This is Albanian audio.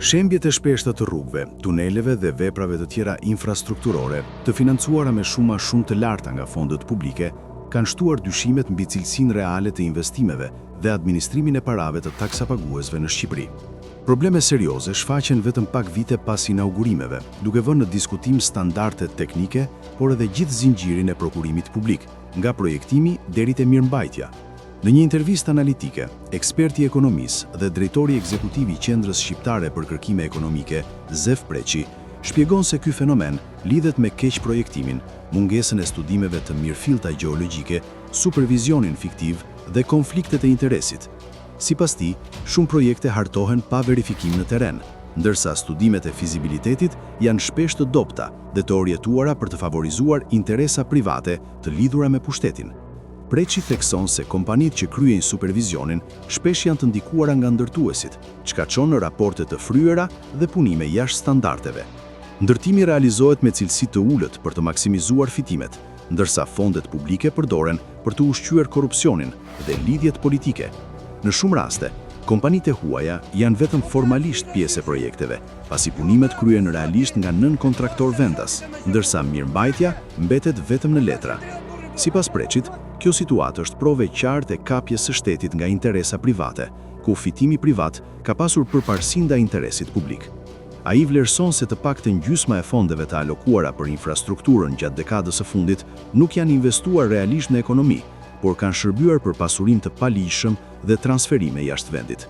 Shembjet e shpeshta të rrugëve, tuneleve dhe veprave të tjera infrastrukturore, të financuara me shuma shumë të larta nga fondet publike, kanë shtuar dyshimet mbi cilësinë reale të investimeve dhe administrimin e parave të taksapaguesve në Shqipëri. Probleme serioze shfaqen vetëm pak vite pas inaugurimeve, duke vënë në diskutim standarde teknike, por edhe gjithë zinxhirin e prokurimit publik, nga projektimi deri te mirëmbajtja. Në një intervistë analitike, eksperti i ekonomisë dhe drejtori ekzekutiv i Qendrës Shqiptare për Kërkime Ekonomike, Zef Preçi, shpjegon se ky fenomen lidhet me keq projektimin, mungesën e studimeve të mirëfillta gjeologjike, supervizionin fiktiv dhe konfliktet e interesit. Sipas tij, shumë projekte hartohen pa verifikim në terren, ndërsa studimet e fizibilitetit janë shpesh të dobta dhe të orjentuara për të favorizuar interesa private të lidhura me pushtetin. Preçi thekson se kompanitë që kryejnë supervizionin shpesh janë të ndikuara nga ndërtuesit, çka çon në raporte të fryera dhe punime jashtë standardeve. Ndërtimi realizohet me cilësi të ulët për të maksimizuar fitimet, ndërsa fondet publike përdoren për të ushqyer korrupsionin dhe lidhjet politike. Në shumë raste, kompanitë e huaja janë vetëm formalisht pjesë e projekteve, pasi punimet kryhen realisht nga nën kontraktor vendas, ndërsa mirëmbajtja mbetet vetëm në letra. Sipas Preçit, kjo situatë është provë e qartë e kapjes së shtetit nga interesa private, ku fitimi privat ka pasur përparësi ndaj interesit publik. Ai vlerëson se të paktën gjysma e fondeve të alokuara për infrastrukturën gjatë dekadës së fundit nuk janë investuar realisht në ekonomi, por kanë shërbyer për pasurinë të paligjshëm dhe transferime jashtë vendit.